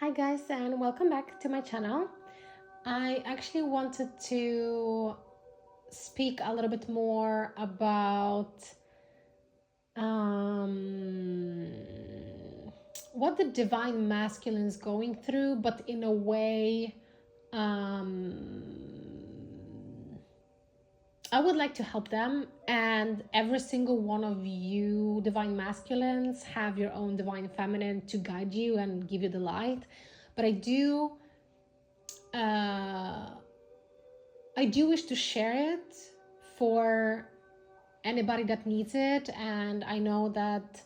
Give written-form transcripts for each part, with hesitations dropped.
Hi guys, and welcome back to my channel. I actually wanted to speak a little bit more about what the divine masculine is going through, but in a way I would like to help them, and every single one of you divine masculines have your own divine feminine to guide you and give you the light. But I do wish to share it for anybody that needs it, and I know that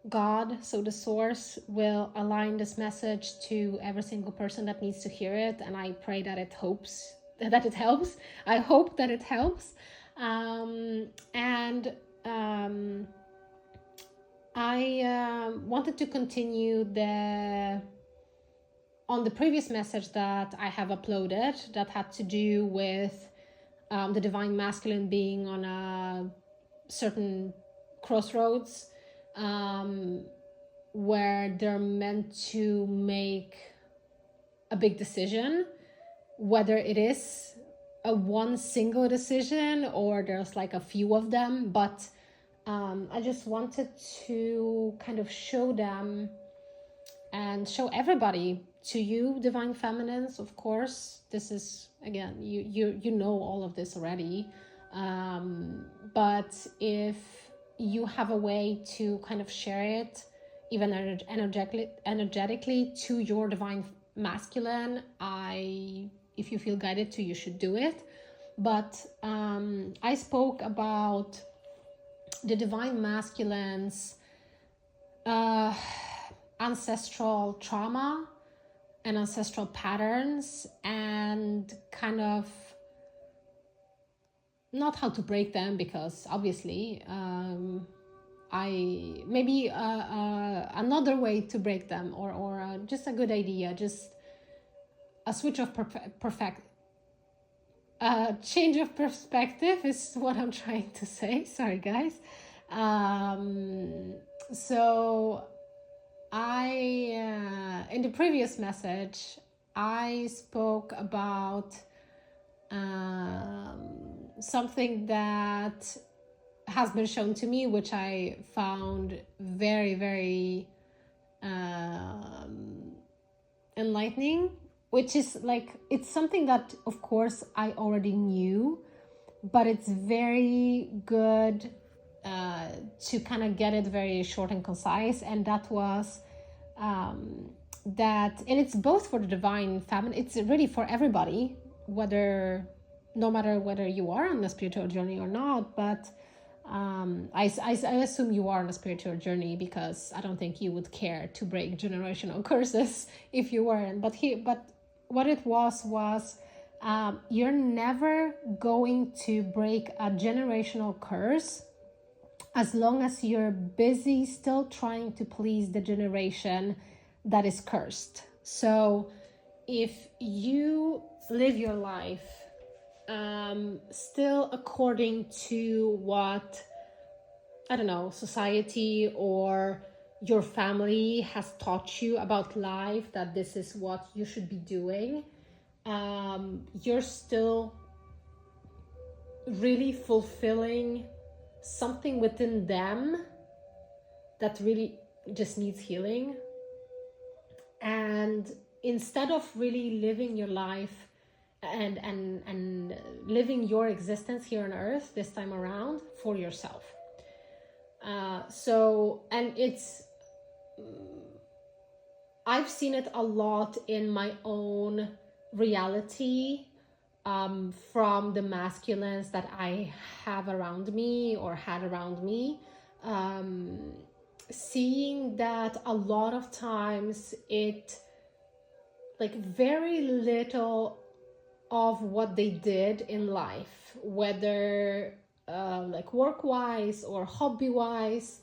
God, so the source, will align this message to every single person that needs to hear it, and I pray that it helps. I hope that it helps. I wanted to continue on the previous message that I have uploaded that had to do with the divine masculine being on a certain crossroads where they're meant to make a big decision, whether it is a one single decision or there's like a few of them. But I just wanted to kind of show them and show everybody, to you divine feminines, of course, this is, again, you know all of this already, but if you have a way to kind of share it even energetically to your divine masculine, if you feel guided to, you should do it. But I spoke about the divine masculines ancestral trauma and ancestral patterns, and kind of not how to break them, because obviously I maybe another way to break them, or just a good idea, just a switch of change of perspective is what I'm trying to say. Sorry guys. So in the previous message, I spoke about something that has been shown to me, which I found very, very enlightening, which is like, it's something that of course I already knew, but it's very good to kind of get it very short and concise. And that was that, and it's both for the divine feminine, it's really for everybody, no matter whether you are on a spiritual journey or not. But I assume you are on a spiritual journey, because I don't think you would care to break generational curses if you weren't. But what it was you're never going to break a generational curse as long as you're busy still trying to please the generation that is cursed. So if you live your life still according to what, I don't know, society or your family has taught you about life, that this is what you should be doing, you're still really fulfilling something within them that really just needs healing. And instead of really living your life and living your existence here on earth this time around for yourself, and it's, I've seen it a lot in my own reality, from the masculines that I have around me or had around me, seeing that a lot of times it, like, very little of what they did in life, whether like work-wise or hobby-wise,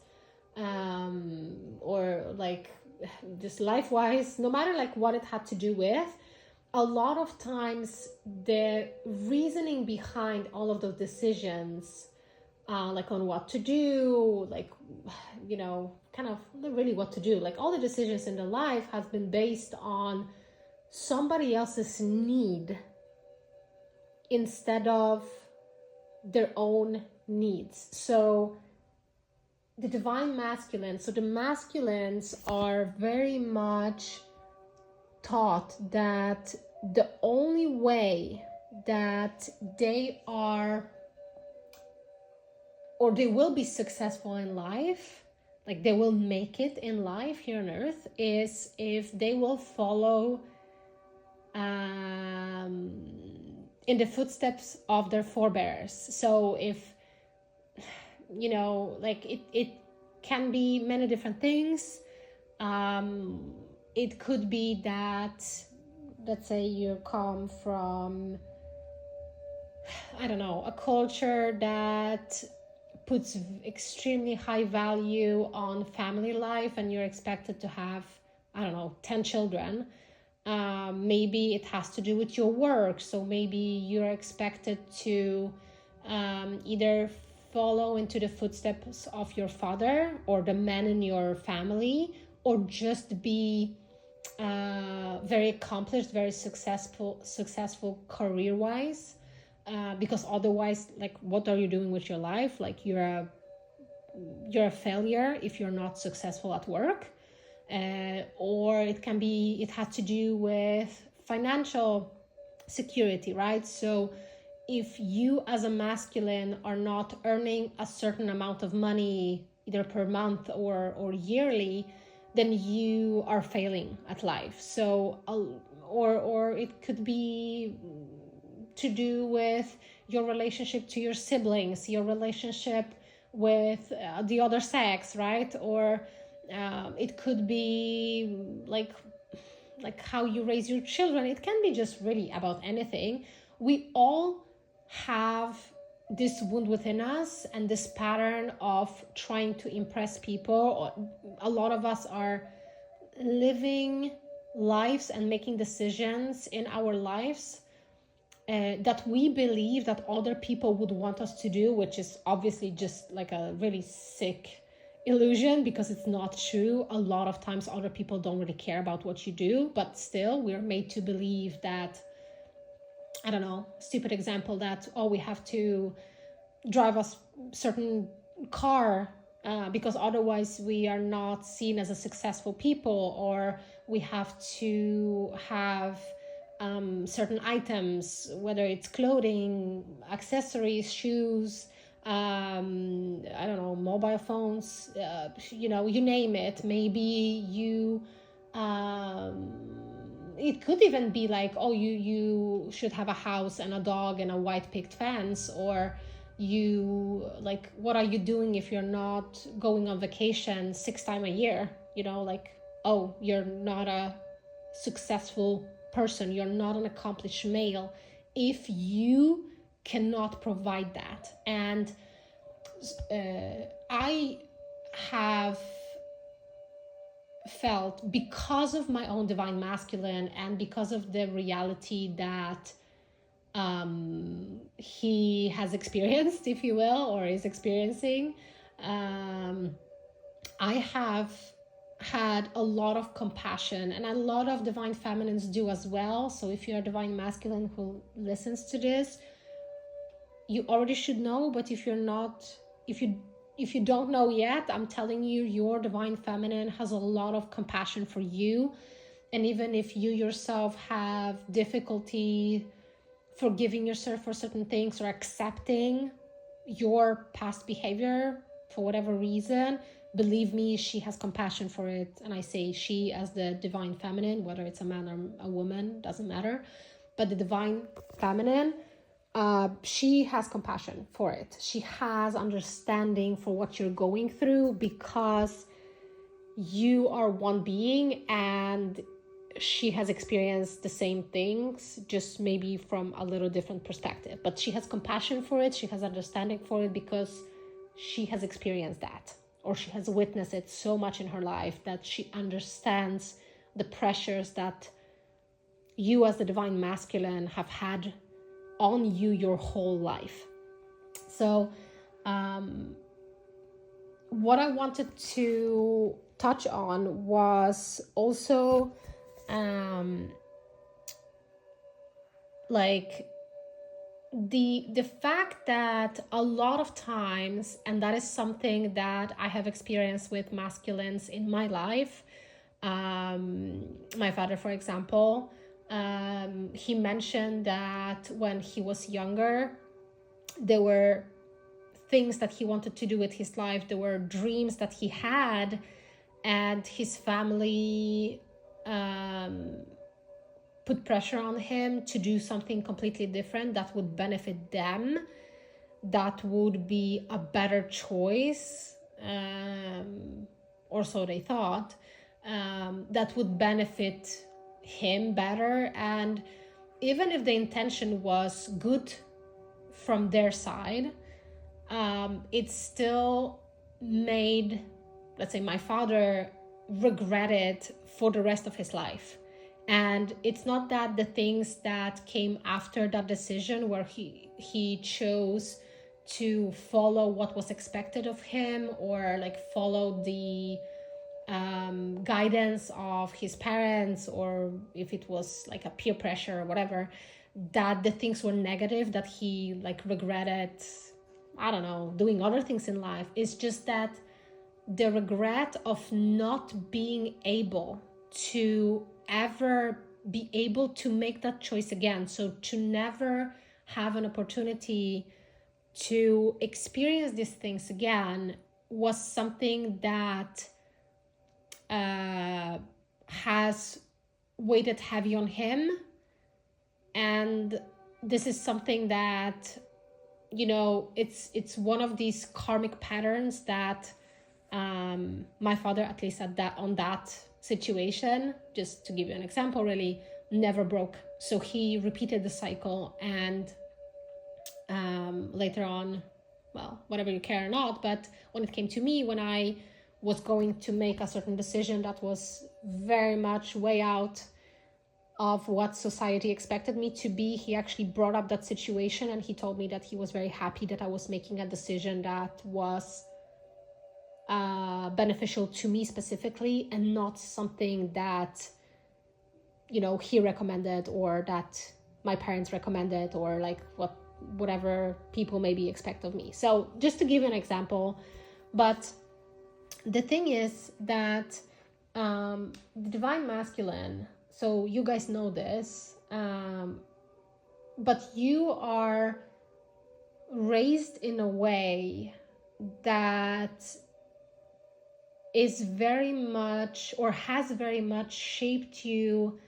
or like just life-wise, no matter like what it had to do with, a lot of times the reasoning behind all of those decisions, like on what to do, like, kind of really what to do. Like all the decisions in their life have been based on somebody else's need instead of their own needs. So the divine masculine, so the masculines are very much taught that the only way that they are, or they will be successful in life, like they will make it in life here on earth, is if they will follow in the footsteps of their forebears. So if, you know, like it can be many different things. It could be that, let's say you come from, I don't know, a culture that puts extremely high value on family life, and you're expected to have, I don't know, 10 children. Maybe it has to do with your work. So maybe you're expected to either follow into the footsteps of your father or the men in your family, or just be very accomplished, very successful career-wise. Because otherwise, like, what are you doing with your life? Like, you're a failure if you're not successful at work. Or it has to do with financial security, right? So if you as a masculine are not earning a certain amount of money either per month or yearly, then you are failing at life. So or it could be to do with your relationship to your siblings, your relationship with the other sex, right? Or it could be like how you raise your children. It can be just really about anything. We all have this wound within us and this pattern of trying to impress people. A lot of us are living lives and making decisions in our lives that we believe that other people would want us to do, which is obviously just like a really sick illusion, because it's not true. A lot of times other people don't really care about what you do, but still we're made to believe that, I don't know, stupid example, that, oh, we have to drive a certain car because otherwise we are not seen as a successful people, or we have to have certain items, whether it's clothing, accessories, shoes, I don't know, mobile phones, you know, you name it. Maybe you it could even be like, oh, you should have a house and a dog and a white picket fence, or you, like, what are you doing if you're not going on vacation 6 times a year? You know, like, oh, you're not a successful person, you're not an accomplished male if you cannot provide that. And I have felt, because of my own divine masculine and because of the reality that he has experienced, if you will, or is experiencing, I have had a lot of compassion, and a lot of divine feminines do as well. So if you're a divine masculine who listens to this, you already should know. But if you're not, if you don't know yet, I'm telling you, your divine feminine has a lot of compassion for you. And even if you yourself have difficulty forgiving yourself for certain things, or accepting your past behavior for whatever reason, believe me, she has compassion for it. And I say she as the divine feminine, whether it's a man or a woman, doesn't matter. But the divine feminine, she has compassion for it. She has understanding for what you're going through, because you are one being and she has experienced the same things, just maybe from a little different perspective. But she has compassion for it. She has understanding for it because she has experienced that, or she has witnessed it so much in her life that she understands the pressures that you as the divine masculine have had on you your whole life. So what I wanted to touch on was also like the fact that a lot of times, and that is something that I have experienced with masculines in my life, my father, for example, he mentioned that when he was younger, there were things that he wanted to do with his life, there were dreams that he had, and his family put pressure on him to do something completely different that would benefit them, that would be a better choice, or so they thought, that would benefit him better. And even if the intention was good from their side, it still made, let's say, my father regret it for the rest of his life. And it's not that the things that came after that decision, where he chose to follow what was expected of him, or like follow the guidance of his parents, or if it was like a peer pressure or whatever, that the things were negative, that he like regretted, I don't know, doing other things in life. It's just that the regret of not being able to ever be able to make that choice again, so to never have an opportunity to experience these things again, was something that has weighted heavy on him. And this is something that, you know, it's one of these karmic patterns that my father, at least on that situation, just to give you an example, really never broke. So he repeated the cycle, and later on, well, whatever you care or not, but when it came to me, when I was going to make a certain decision that was very much way out of what society expected me to be, he actually brought up that situation, and he told me that he was very happy that I was making a decision that was beneficial to me specifically, and not something that, you know, he recommended, or that my parents recommended, or like whatever people maybe expect of me. So just to give you an example. But the thing is that the divine masculine, so you guys know this, but you are raised in a way that is very much, or has very much shaped you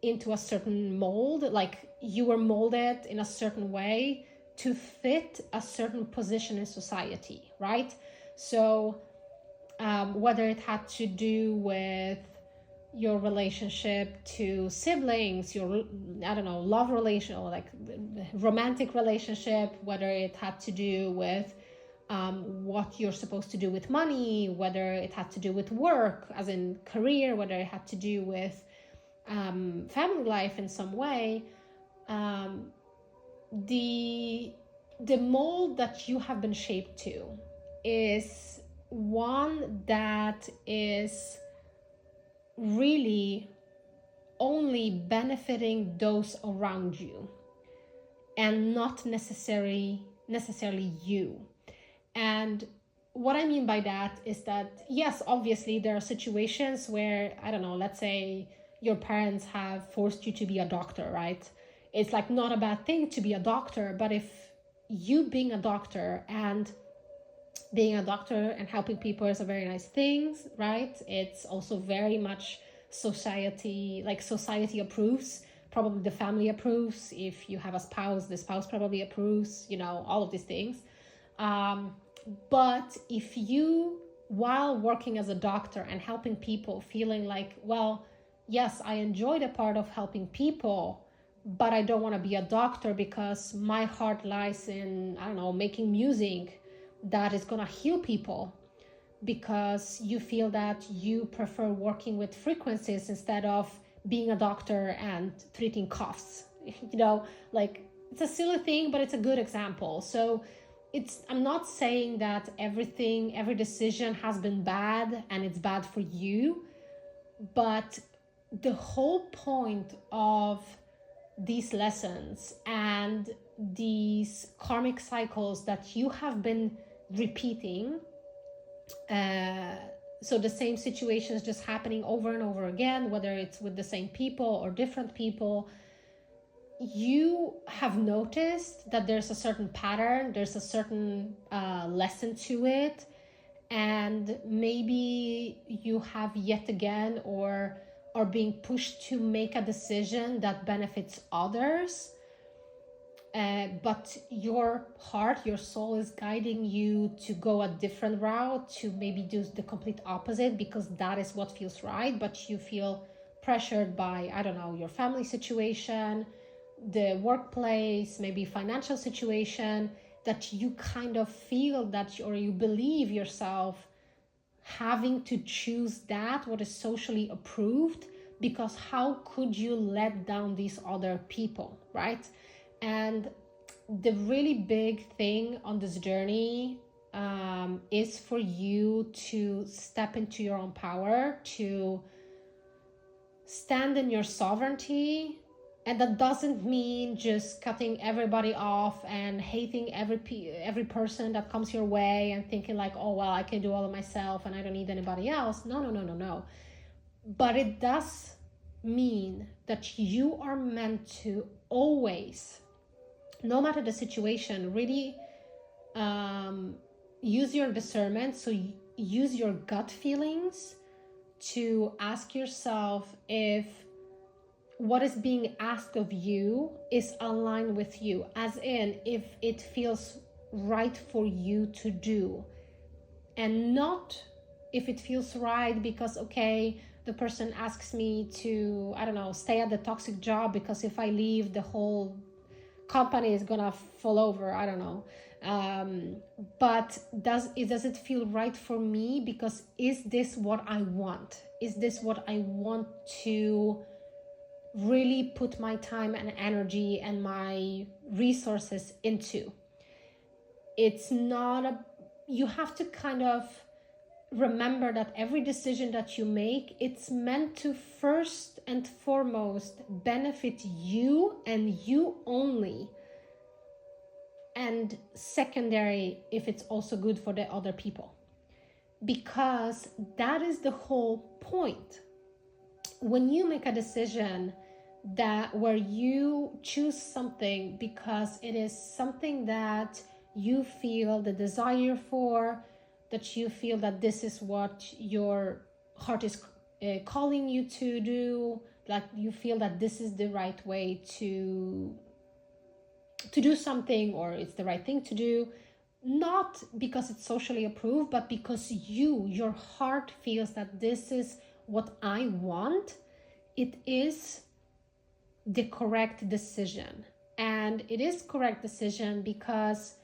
into a certain mold. Like you were molded in a certain way to fit a certain position in society, right? So whether it had to do with your relationship to siblings, your, I don't know, love relation, or like romantic relationship, whether it had to do with what you're supposed to do with money, whether it had to do with work, as in career, whether it had to do with family life in some way, the mold that you have been shaped to is one that is really only benefiting those around you, and not necessarily you. And what I mean by that is that, yes, obviously there are situations where, I don't know, let's say your parents have forced you to be a doctor, right? It's like not a bad thing to be a doctor, but if you being a doctor and helping people is a very nice thing, right? It's also very much society approves. Probably the family approves. If you have a spouse, the spouse probably approves, you know, all of these things. But if you, while working as a doctor and helping people, feeling like, well, yes, I enjoy the part of helping people, but I don't want to be a doctor because my heart lies in, I don't know, making music that is going to heal people, because you feel that you prefer working with frequencies instead of being a doctor and treating coughs, you know, like it's a silly thing, but it's a good example. So I'm not saying that every decision has been bad and it's bad for you, but the whole point of these lessons and these karmic cycles that you have been repeating, so the same situations just happening over and over again, whether it's with the same people or different people, you have noticed that there's a certain pattern, there's a certain lesson to it, and maybe you have yet again or are being pushed to make a decision that benefits others, but your heart, your soul is guiding you to go a different route, to maybe do the complete opposite because that is what feels right, but you feel pressured by, I don't know, your family situation, the workplace, maybe financial situation, that you kind of feel that, or you believe yourself having to choose that what is socially approved, because how could you let down these other people, right? And the really big thing on this journey is for you to step into your own power, to stand in your sovereignty. And that doesn't mean just cutting everybody off and hating every person that comes your way and thinking like, oh, well, I can do all of myself and I don't need anybody else. No. But it does mean that you are meant to always, no matter the situation, really use your discernment. So use your gut feelings to ask yourself if what is being asked of you is aligned with you, as in if it feels right for you to do, and not if it feels right because, okay, the person asks me to, I don't know, stay at the toxic job because if I leave, the whole company is gonna fall over. I don't know. But does it feel right for me? Because is this what I want? Is this what I want to really put my time and energy and my resources into? It's not you have to kind of remember that every decision that you make, it's meant to first and foremost benefit you and you only, and secondary if it's also good for the other people, because that is the whole point. When you make a decision where you choose something because it is something that you feel the desire for, that you feel that this is what your heart is calling you to do, like you feel that this is the right way to do something, or it's the right thing to do, not because it's socially approved, but because your heart feels that this is what I want, it is the correct decision. And it is correct decision because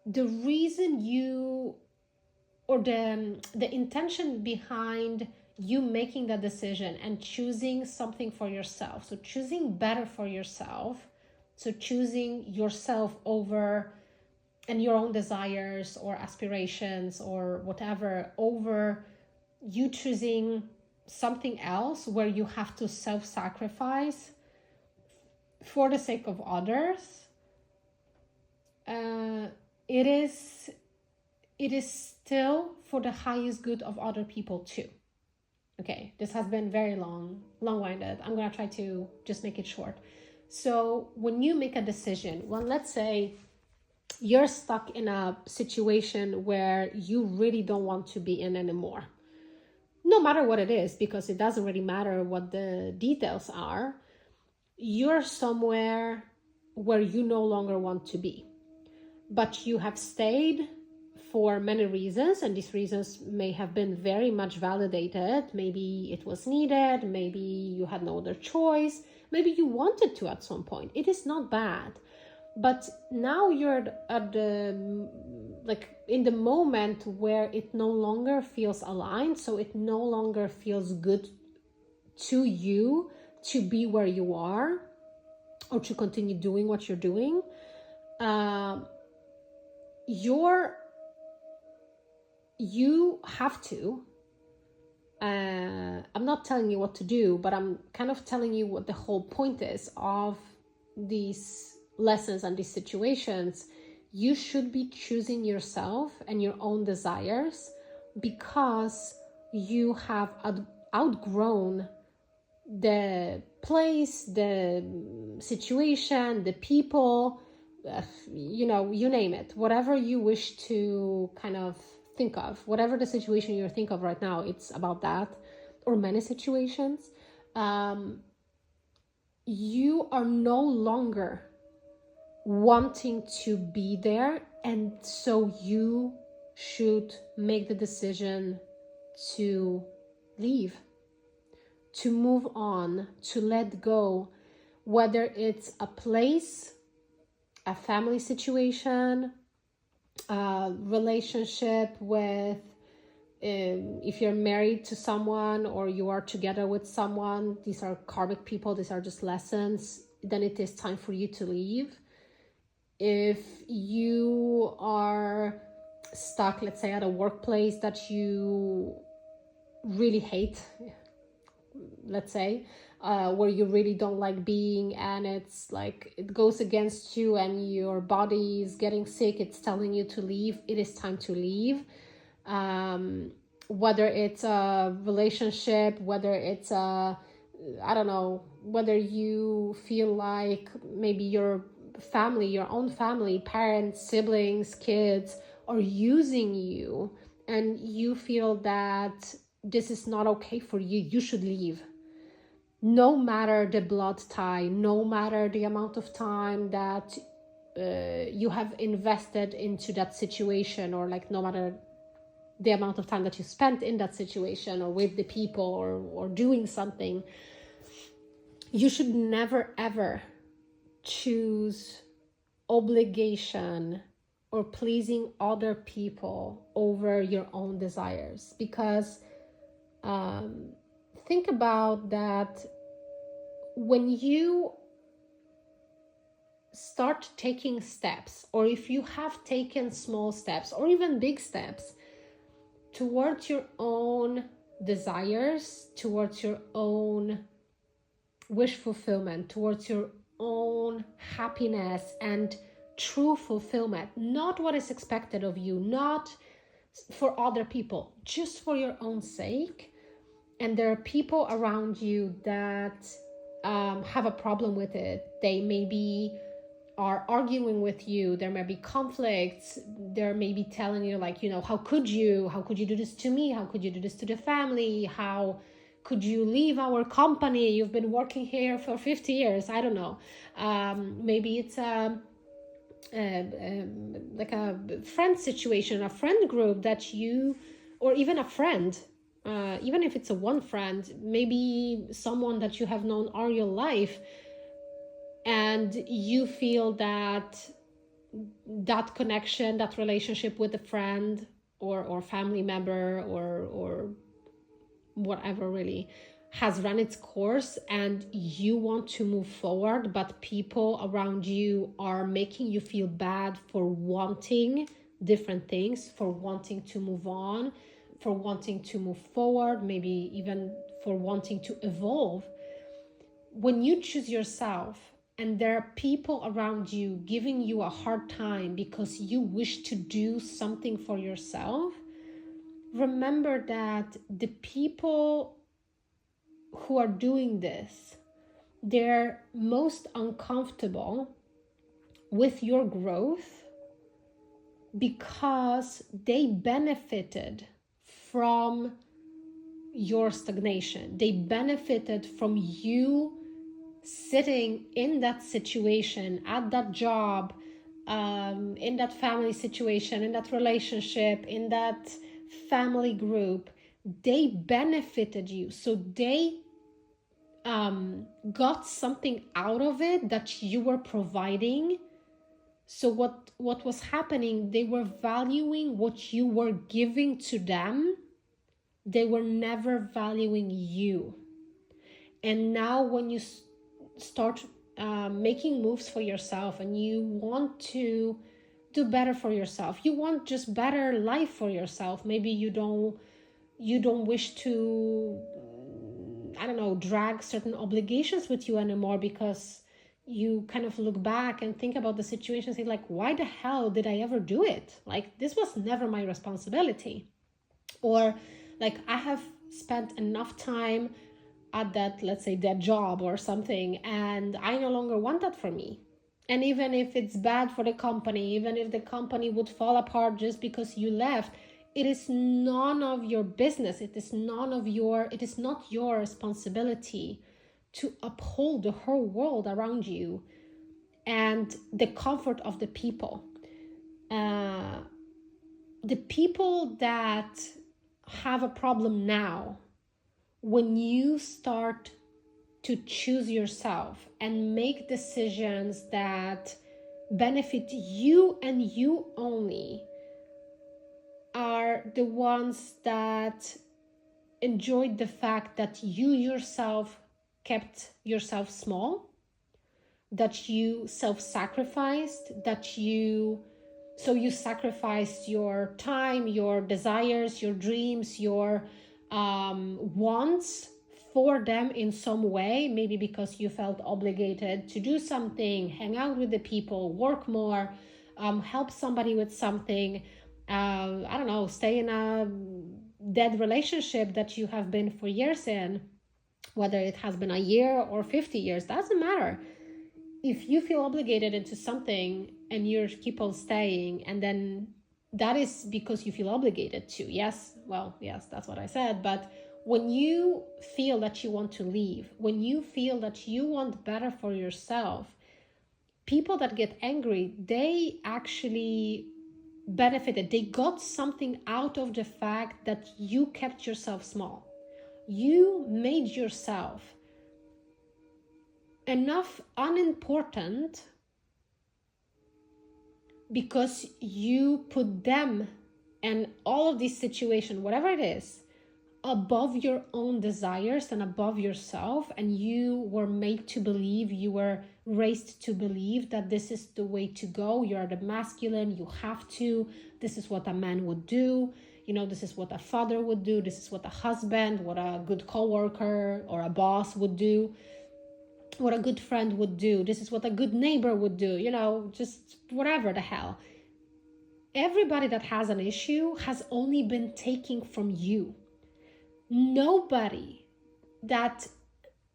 the reason the intention behind you making that decision and choosing something for yourself, so choosing better for yourself, so choosing yourself over and your own desires or aspirations or whatever, over you choosing something else where you have to self-sacrifice for the sake of others, it is still for the highest good of other people too. Okay, this has been very long-winded. I'm gonna try to just make it short. So when you make a decision, let's say you're stuck in a situation where you really don't want to be in anymore, no matter what it is, because it doesn't really matter what the details are, you're somewhere where you no longer want to be, but you have stayed for many reasons, and these reasons may have been very much validated. Maybe it was needed, maybe you had no other choice, maybe you wanted to at some point. It is not bad. But now you're in the moment where it no longer feels aligned, so it no longer feels good to you to be where you are or to continue doing what you're doing. you have to, I'm not telling you what to do, but I'm kind of telling you what the whole point is of these lessons and these situations. You should be choosing yourself and your own desires, because you have outgrown the place, the situation, the people, you name it, whatever you wish to kind of think of, whatever the situation you think of right now, it's about that, or many situations. You are no longer wanting to be there, and so you should make the decision to leave, to move on, to let go, whether it's a place, a family situation, a relationship with, if you're married to someone or you are together with someone, these are karmic people, these are just lessons, then it is time for you to leave. If you are stuck, let's say, at a workplace that you really hate, let's say, where you really don't like being, and it's like it goes against you and your body is getting sick, it's telling you to leave, it is time to leave. Whether it's a relationship, whether it's a, I don't know, whether you feel like maybe your family, your own family, parents, siblings, kids are using you, and you feel that this is not okay for you, you should leave. No matter the blood tie, no matter the amount of time that you have invested into that situation, or like no matter the amount of time that you spent in that situation or with the people or doing something, you should never ever choose obligation or pleasing other people over your own desires. Because think about that, when you start taking steps, or if you have taken small steps or even big steps towards your own desires, towards your own wish fulfillment, towards your own happiness and true fulfillment, not what is expected of you, not for other people, just for your own sake, and there are people around you that have a problem with it, they maybe are arguing with you, there may be conflicts, there may be telling you like, how could you do this to me, how could you do this to the family, how could you leave our company, you've been working here for 50 years, I don't know. Maybe it's like a friend situation, a friend group that you, or even a friend, even if it's a one friend, maybe someone that you have known all your life, and you feel that connection, that relationship with a friend or family member or whatever really has run its course, and you want to move forward, but people around you are making you feel bad for wanting different things, for wanting to move on, for wanting to move forward, maybe even for wanting to evolve. When you choose yourself and there are people around you giving you a hard time because you wish to do something for yourself, remember that the people who are doing this, they're most uncomfortable with your growth because they benefited from your stagnation. They benefited from you sitting in that situation, at that job, in that family situation, in that relationship, in that family group. They benefited you, so they got something out of it that you were providing. So what was happening, they were valuing what you were giving to them. They were never valuing you. And now when you start making moves for yourself and you want to do better for yourself. You want just better life for yourself. Maybe you don't wish to, I don't know, drag certain obligations with you anymore, because you kind of look back and think about the situation and say, like, why the hell did I ever do it? Like, this was never my responsibility. Or like, I have spent enough time at that, let's say, that job or something, and I no longer want that for me. And even if it's bad for the company, even if the company would fall apart just because you left, it is none of your business. It is not your responsibility to uphold the whole world around you and the comfort of the people. The people that have a problem now, when you start to choose yourself and make decisions that benefit you and you only, are the ones that enjoyed the fact that you yourself kept yourself small, that you self-sacrificed, you sacrificed your time, your desires, your dreams, your wants for them in some way, maybe because you felt obligated to do something, hang out with the people, work more, help somebody with something, I don't know, stay in a dead relationship that you have been for years in, whether it has been a year or 50 years, doesn't matter. If you feel obligated into something and you keep on staying, and then that is because you feel obligated to, yes, that's what I said. But when you feel that you want to leave, when you feel that you want better for yourself, people that get angry, they actually benefited. They got something out of the fact that you kept yourself small. You made yourself enough unimportant because you put them and all of these situations, whatever it is, above your own desires and above yourself. And you were made to believe, you were raised to believe that this is the way to go. You're the masculine, you have to, this is what a man would do, this is what a father would do, this is what a husband, what a good coworker or a boss would do, what a good friend would do, this is what a good neighbor would do, just whatever the hell. Everybody that has an issue has only been taking from you. Nobody that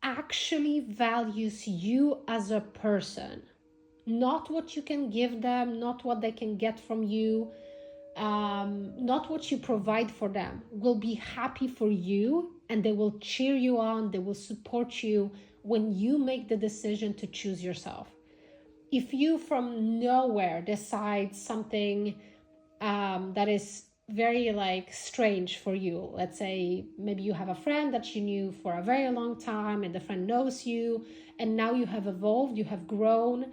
actually values you as a person, not what you can give them, not what they can get from you, not what you provide for them, will be happy for you, and they will cheer you on, they will support you when you make the decision to choose yourself. If you from nowhere decide something that is very strange for you, let's say maybe you have a friend that you knew for a very long time and the friend knows you, and now you have evolved, you have grown,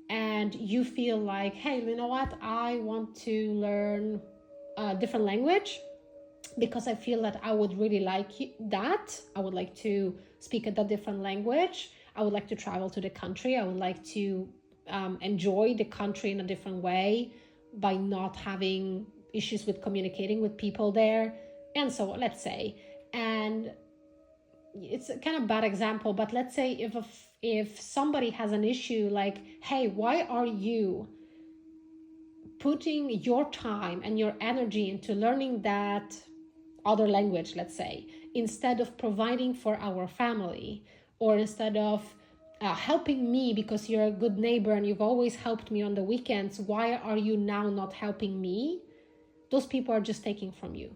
and you feel like, hey, you know what, I want to learn a different language because I feel that I would really like that. I would like to speak a different language. I would like to travel to the country. I would like to enjoy the country in a different way by not having issues with communicating with people there, and so let's say. And it's a kind of bad example, but let's say if somebody has an issue like, hey, why are you putting your time and your energy into learning that other language, let's say, instead of providing for our family, or instead of helping me because you're a good neighbor and you've always helped me on the weekends, why are you now not helping me? Those people are just taking from you.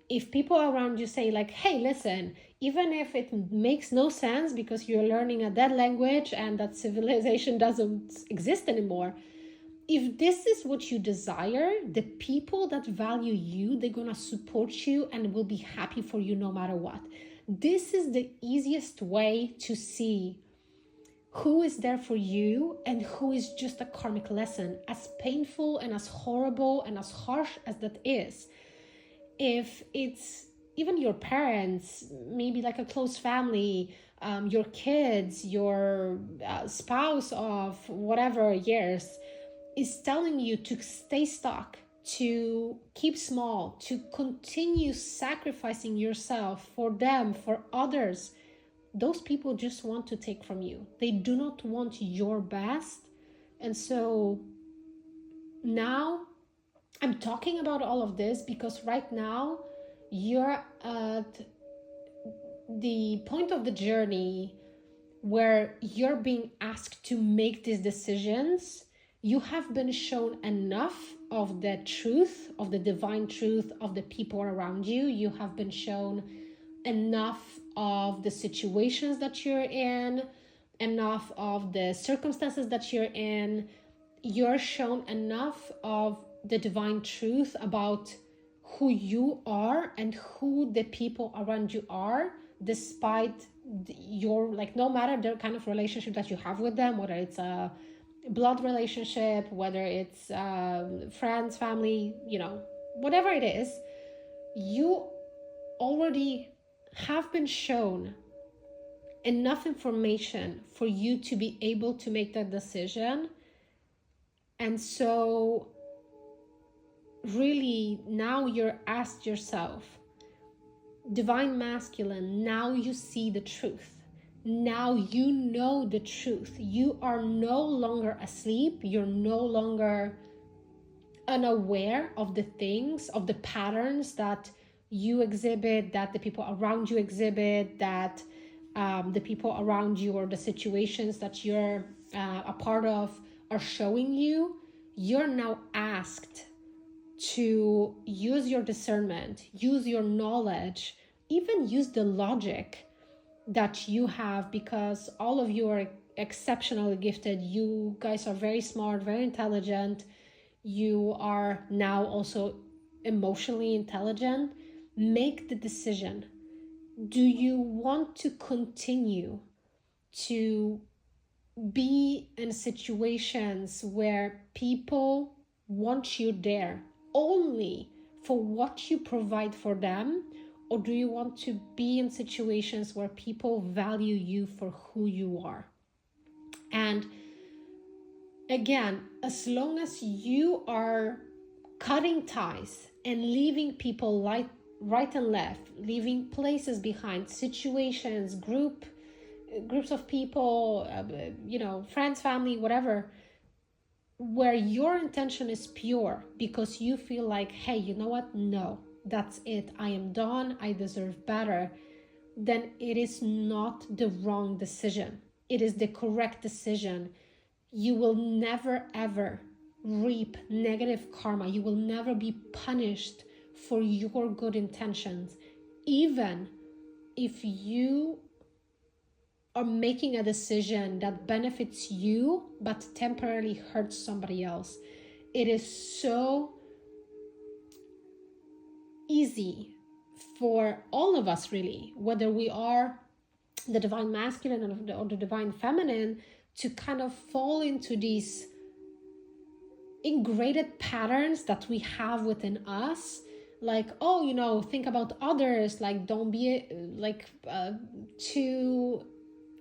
If people around you say like, hey, listen, even if it makes no sense because you're learning a dead language and that civilization doesn't exist anymore, if this is what you desire, the people that value you, they're gonna support you and will be happy for you no matter what. This is the easiest way to see who is there for you and who is just a karmic lesson, as painful and as horrible and as harsh as that is. If it's even your parents, maybe like a close family, your kids, your spouse of whatever years, is telling you to stay stuck, to keep small, to continue sacrificing yourself for them, for others, those people just want to take from you. They do not want your best. And so now I'm talking about all of this because right now you're at the point of the journey where you're being asked to make these decisions. You have been shown enough of the truth, of the divine truth of the people around you. You have been shown enough of the situations that you're in, enough of the circumstances that you're in. You're shown enough of the divine truth about who you are and who the people around you are, despite your, like, no matter the kind of relationship that you have with them, whether it's a blood relationship, whether it's friends, family, whatever it is, you already have been shown enough information for you to be able to make that decision. And so really now you're asked yourself, divine masculine, now you see the truth. Now you know the truth. You are no longer asleep. You're no longer unaware of the things, of the patterns that you exhibit, that the people around you exhibit, that the people around you or the situations that you're a part of are showing you. You're now asked to use your discernment, use your knowledge, even use the logic that you have, because all of you are exceptionally gifted. You guys are very smart, very intelligent. You are now also emotionally intelligent. Make the decision. Do you want to continue to be in situations where people want you there only for what you provide for them? Or do you want to be in situations where people value you for who you are? And again, as long as you are cutting ties and leaving people right and left, leaving places behind, situations, groups of people, friends, family, whatever, where your intention is pure because you feel like, hey, you know what? No, that's it. I am done. I deserve better. Then it is not the wrong decision. It is the correct decision. You will never, ever reap negative karma. You will never be punished for your good intentions, even if you are making a decision that benefits you but temporarily hurts somebody else. It is so easy for all of us, really, whether we are the divine masculine or the divine feminine, to kind of fall into these ingrained patterns that we have within us. Like, think about others, like don't be too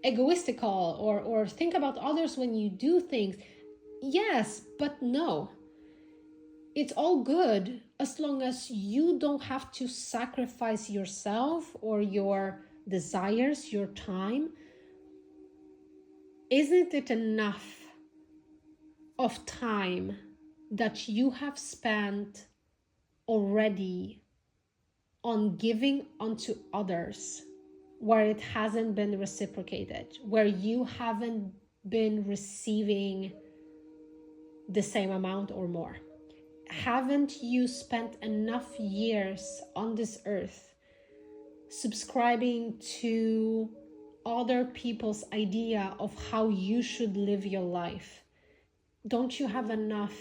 egoistical, or think about others when you do things. Yes, but no. It's all good as long as you don't have to sacrifice yourself or your desires, your time. Isn't it enough of time that you have spent already on giving unto others where it hasn't been reciprocated, where you haven't been receiving the same amount or more? Haven't you spent enough years on this earth subscribing to other people's idea of how you should live your life? Don't you have enough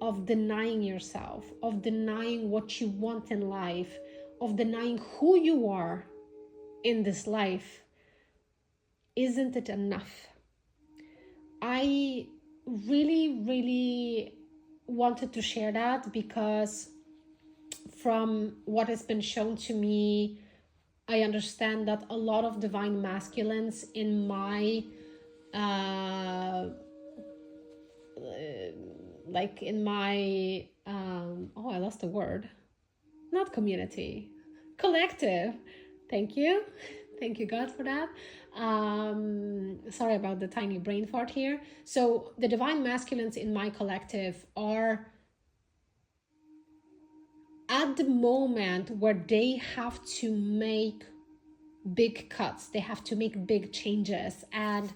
of denying yourself, of denying what you want in life, of denying who you are in this life? Isn't it enough? I really, really wanted to share that because from what has been shown to me, I understand that a lot of divine masculines in my like in my, I lost the word, not community, collective. Thank you. Thank you, God, for that. Sorry about the tiny brain fart here. So the divine masculines in my collective are at the moment where they have to make big cuts, they have to make big changes, and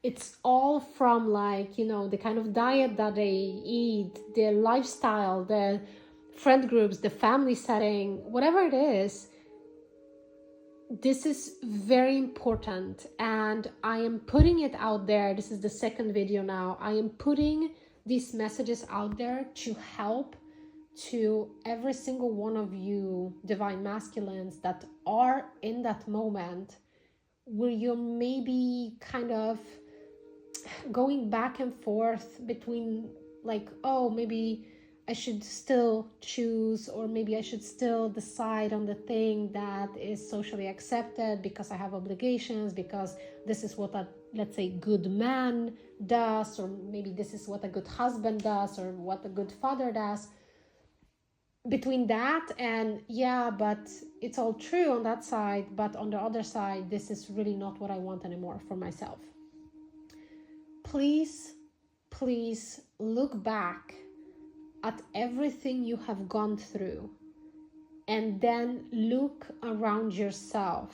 it's all from, like, the kind of diet that they eat, their lifestyle, the friend groups, the family setting, whatever it is. This is very important, and I am putting it out there. This is the second video now. I am putting these messages out there to help to every single one of you divine masculines that are in that moment where you're maybe kind of going back and forth between, like, oh, maybe I should still choose, or maybe I should still decide on the thing that is socially accepted because I have obligations, because this is what a, let's say, good man does, or maybe this is what a good husband does, or what a good father does. Between that and, yeah, but it's all true on that side, but on the other side, this is really not what I want anymore for myself. Please look back at everything you have gone through, and then look around yourself.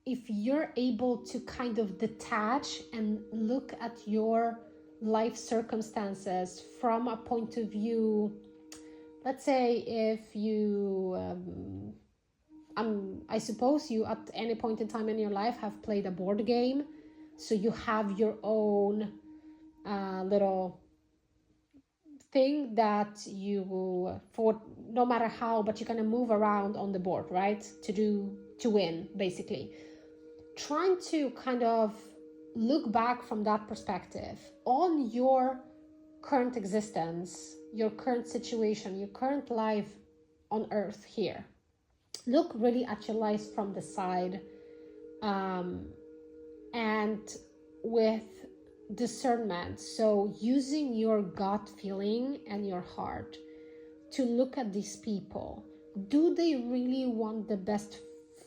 If you're able to kind of detach and look at your life circumstances from a point of view, let's say if you, I suppose you at any point in time in your life have played a board game, so you have your own little thing that you, for no matter how, but you kind of move around on the board, right? To win, basically. Trying to kind of look back from that perspective on your current existence, your current situation, your current life on earth here. Look really at your life from the side, and with discernment. So using your gut feeling and your heart to look at these people. Do they really want the best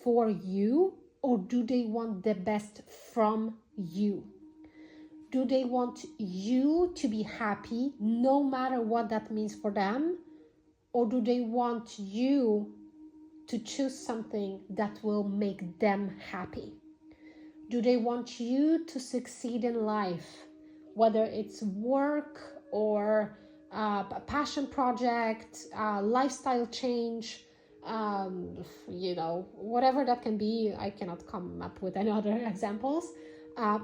for you, or do they want the best from you? Do they want you to be happy no matter what that means for them? Or do they want you to choose something that will make them happy? Do they want you to succeed in life, whether it's work or a passion project, lifestyle change, whatever that can be? I cannot come up with any other examples.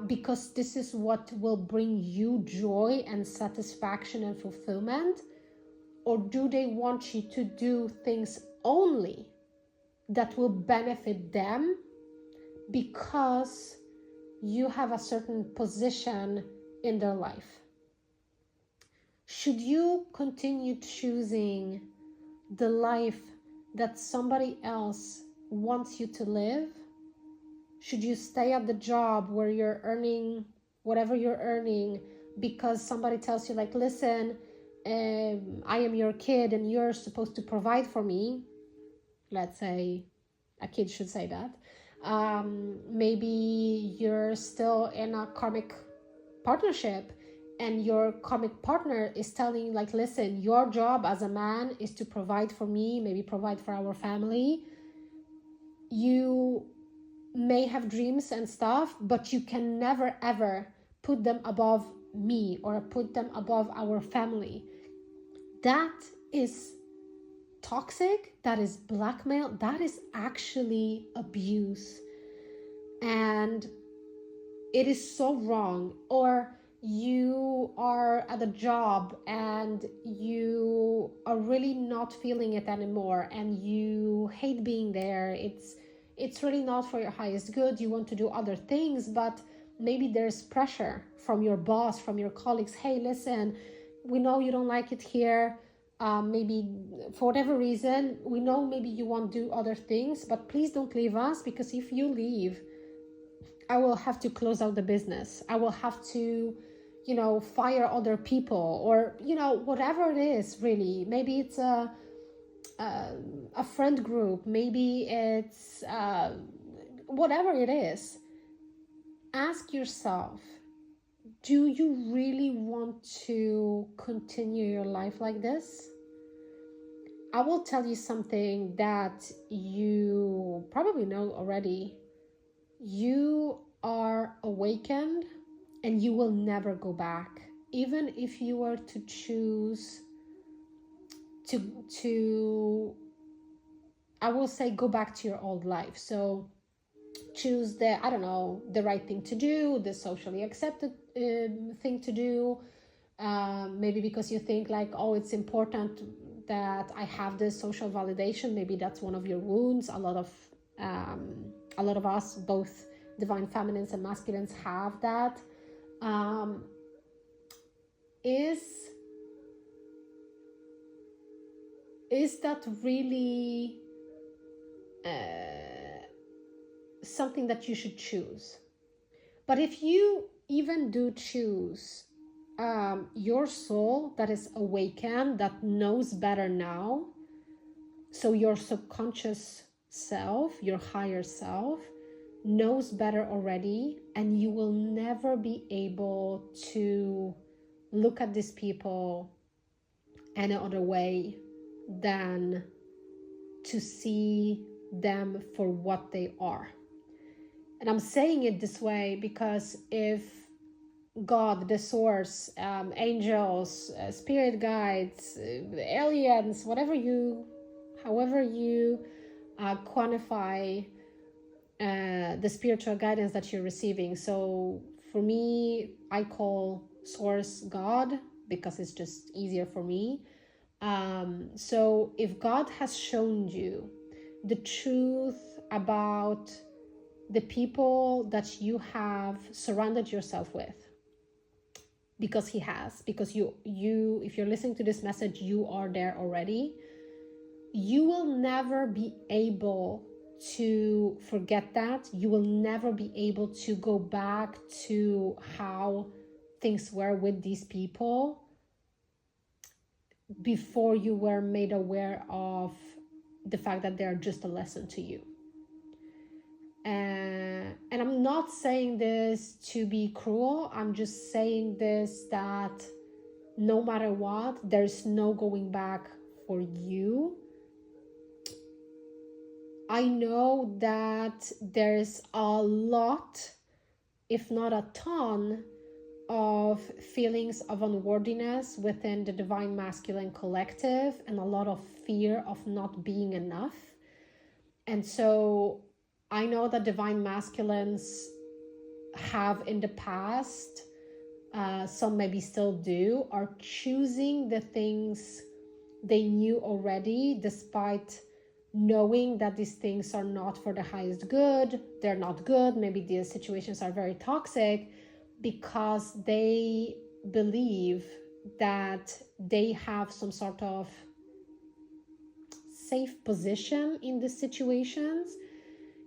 Because this is what will bring you joy and satisfaction and fulfillment? Or do they want you to do things only that will benefit them because you have a certain position in their life? Should you continue choosing the life that somebody else wants you to live? Should you stay at the job where you're earning whatever you're earning because somebody tells you, like, listen, I am your kid and you're supposed to provide for me? Let's say a kid should say that. Maybe you're still in a karmic partnership and your karmic partner is telling you, like, listen, your job as a man is to provide for me, maybe provide for our family. You may have dreams and stuff, but you can never ever put them above me or put them above our family. That is toxic, that is blackmail, that is actually abuse, and it is so wrong. Or you are at a job and you are really not feeling it anymore and you hate being there. It's really not for your highest good. You want to do other things, but maybe there's pressure from your boss, from your colleagues. Hey, listen, we know you don't like it here. Maybe for whatever reason, we know maybe you want to do other things, but please don't leave us, because if you leave, I will have to close out the business. I will have to, fire other people, or whatever it is. Really, maybe it's a friend group, maybe it's whatever it is. Ask yourself, do you really want to continue your life like this? I will tell you something that you probably know already. You are awakened and you will never go back. Even if you were to choose to I will say, go back to your old life. So choose the right thing to do, the socially accepted thing to do. Maybe because you think like, oh, it's important that I have this social validation. Maybe that's one of your wounds. A lot of us, both divine feminines and masculines, have that. Is that really something that you should choose? But if you even do choose your soul that is awakened, that knows better now, so your subconscious self, your higher self, knows better already, and you will never be able to look at these people any other way than to see them for what they are. And I'm saying it this way because if God, the source, angels, spirit guides, aliens, however you quantify the spiritual guidance that you're receiving. So for me, I call source God because it's just easier for me. So if God has shown you the truth about the people that you have surrounded yourself with, because you if you're listening to this message, you are there already, you will never be able to forget that. You will never be able to go back to how things were with these people before you were made aware of the fact that they're just a lesson to you. And I'm not saying this to be cruel. I'm just saying this that no matter what, there's no going back for you. I know that there's a lot, if not a ton, of feelings of unworthiness within the divine masculine collective, and a lot of fear of not being enough. And so I know that divine masculines have in the past, some maybe still do, are choosing the things they knew already, despite knowing that these things are not for the highest good. They're not good. Maybe these situations are very toxic, because they believe that they have some sort of safe position in these situations.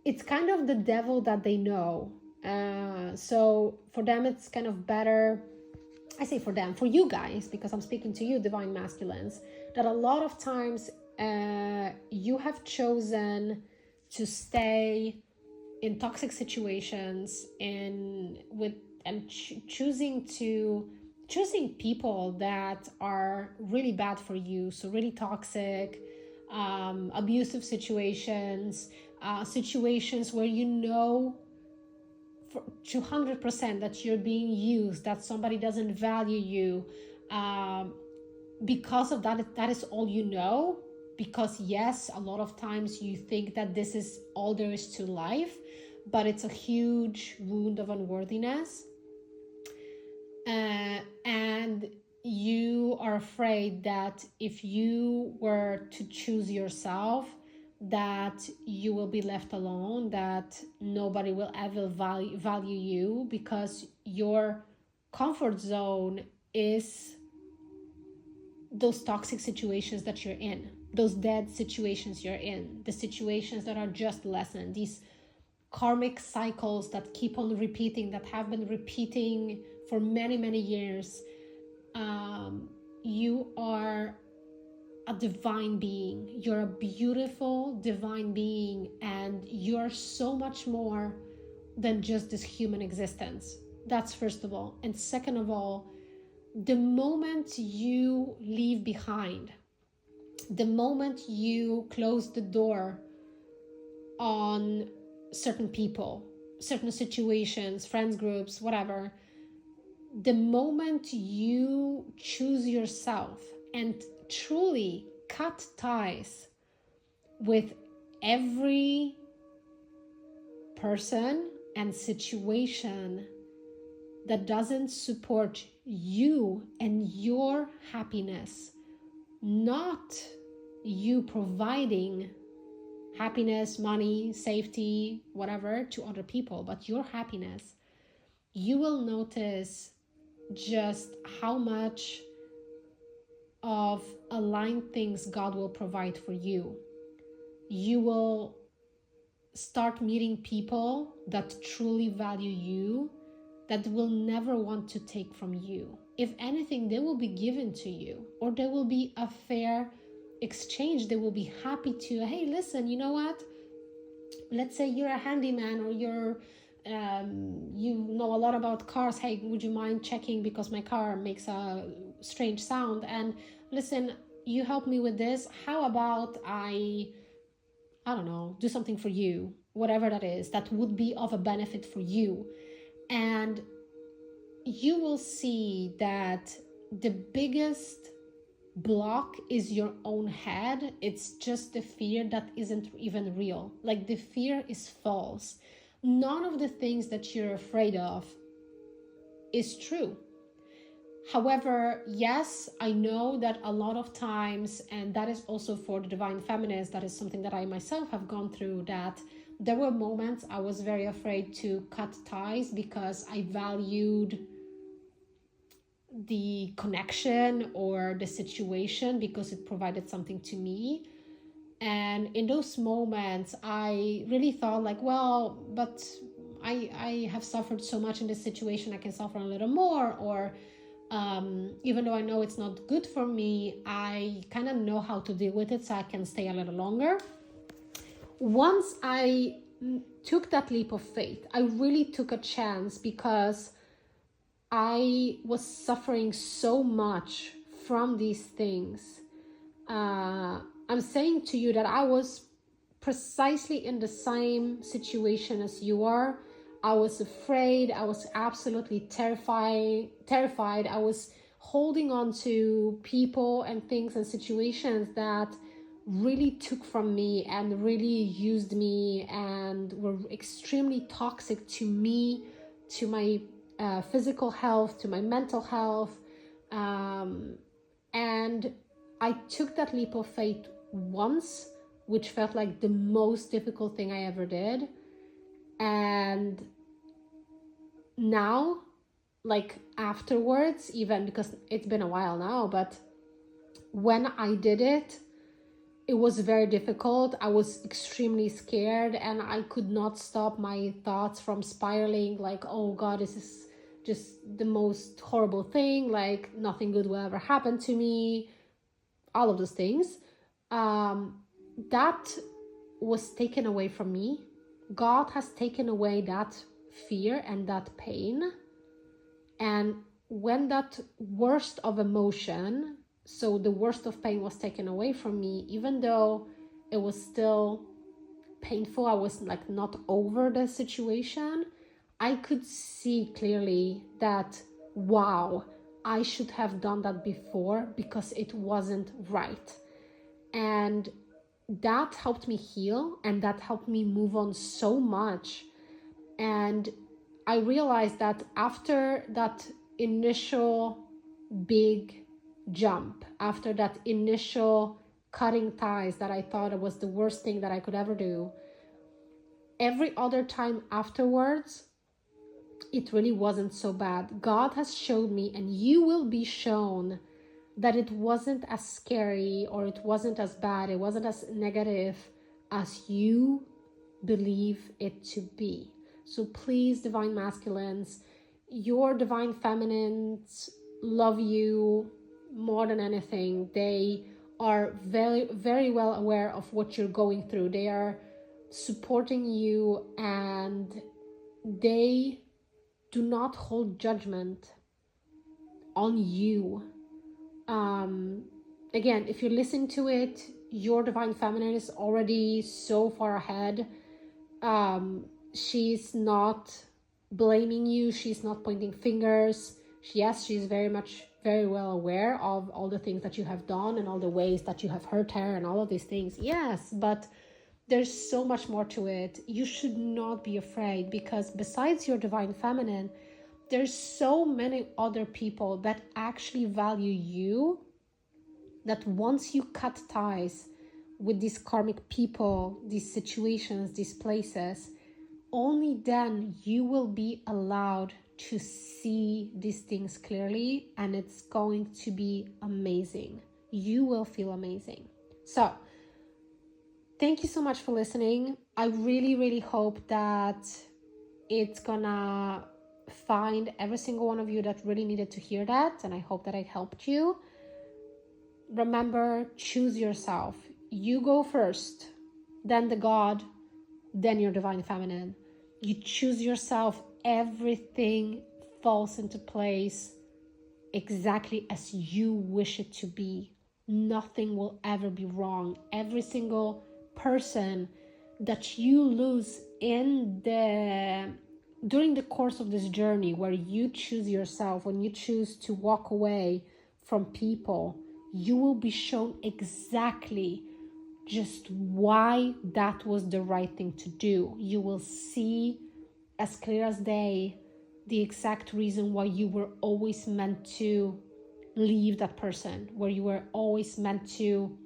It's kind of the devil that they know. So for them, it's kind of better. I say for them, for you guys, because I'm speaking to you, divine masculines, that a lot of times you have chosen to stay in toxic situations choosing people that are really bad for you. So really toxic, abusive situations, situations where you know for 200% that you're being used, that somebody doesn't value you. Because of that, that is all you know. Because yes, a lot of times you think that this is all there is to life, but it's a huge wound of unworthiness. And you are afraid that if you were to choose yourself, that you will be left alone, that nobody will ever value you, because your comfort zone is those toxic situations that you're in, those dead situations you're in, the situations that are just lesson, these karmic cycles that keep on repeating, that have been repeating for many, many years, you are a divine being. You're a beautiful divine being, and you're so much more than just this human existence. That's first of all. And second of all, the moment you leave behind, the moment you close the door on certain people, certain situations, friends groups, whatever, the moment you choose yourself and truly cut ties with every person and situation that doesn't support you and your happiness, not you providing happiness, money, safety, whatever to other people, but your happiness, you will notice just how much of aligned things God will provide for you. You will start meeting people that truly value you, that will never want to take from you. If anything, they will be given to you, or there will be a fair exchange. They will be happy to, hey, listen, you know what? Let's say you're a handyman, or you're you know a lot about cars. Hey, would you mind checking because my car makes a strange sound? And listen, you help me with this. How about I don't know, do something for you, whatever that is, that would be of a benefit for you. And you will see that the biggest block is your own head. It's just the fear that isn't even real. Like, the fear is false. None of the things that you're afraid of is true. However, yes, I know that a lot of times, and that is also for the divine feminist, that is something that I myself have gone through, that there were moments I was very afraid to cut ties because I valued the connection or the situation because it provided something to me. And in those moments, I really thought like, well, but I have suffered so much in this situation, I can suffer a little more. Or even though I know it's not good for me, I kind of know how to deal with it so I can stay a little longer. Once I took that leap of faith, I really took a chance because I was suffering so much from these things. I'm saying to you that I was precisely in the same situation as you are. I was afraid. I was absolutely terrified. I was holding on to people and things and situations that really took from me and really used me and were extremely toxic to me, to my physical health, to my mental health. And I took that leap of faith once, which felt like the most difficult thing I ever did. And now, like afterwards, even because it's been a while now, but when I did it, it was very difficult. I was extremely scared and I could not stop my thoughts from spiraling like, oh God, this is just the most horrible thing. Like, nothing good will ever happen to me. All of those things. That was taken away from me. God has taken away that fear and that pain. And when that worst of emotion, so the worst of pain, was taken away from me, even though it was still painful, I was like not over the situation, I could see clearly that, wow, I should have done that before because it wasn't right. And that helped me heal, and that helped me move on so much. And I realized that after that initial big jump, after that initial cutting ties that I thought it was the worst thing that I could ever do, every other time afterwards, it really wasn't so bad. God has showed me, and you will be shown, that it wasn't as scary, or it wasn't as bad, it wasn't as negative as you believe it to be. So please, divine masculines, your divine feminines love you more than anything. They are very, very well aware of what you're going through. They are supporting you, and they do not hold judgment on you. Again, if you listen to it, your divine feminine is already so far ahead. She's not blaming you. She's not pointing fingers. Yes, she's very well aware of all the things that you have done and all the ways that you have hurt her and all of these things. Yes, but there's so much more to it. You should not be afraid, because besides your divine feminine, there's so many other people that actually value you, that once you cut ties with these karmic people, these situations, these places, only then you will be allowed to see these things clearly, and it's going to be amazing. You will feel amazing. So thank you so much for listening. I really, really hope that it's gonna find every single one of you that really needed to hear that, and I hope that I helped you. Remember, choose yourself. You go first, then the God, then your divine feminine. You choose yourself, everything falls into place exactly as you wish it to be. Nothing will ever be wrong. Every single person that you lose during the course of this journey, where you choose yourself, when you choose to walk away from people, you will be shown exactly just why that was the right thing to do. You will see as clear as day the exact reason why you were always meant to leave that person, where you were always meant to,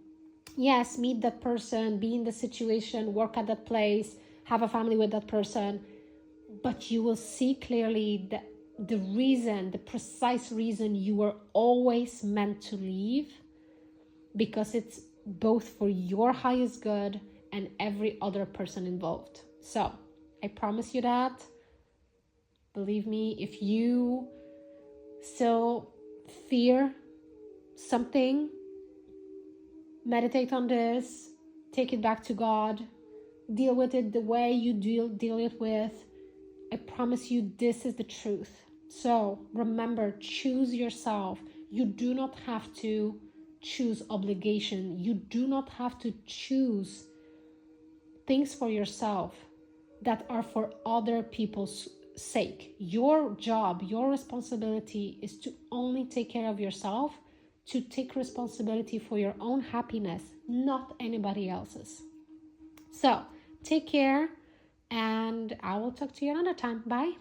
yes, meet that person, be in the situation, work at that place, have a family with that person. But you will see clearly that the precise reason you were always meant to leave, because it's both for your highest good and every other person involved. So I promise you that. Believe me, if you still fear something, meditate on this, take it back to God, deal with it the way you deal it with. I promise you, this is the truth. So remember, choose yourself. You do not have to choose obligation. You do not have to choose things for yourself that are for other people's sake. Your job, your responsibility is to only take care of yourself, to take responsibility for your own happiness, not anybody else's. So take care, and I will talk to you another time. Bye.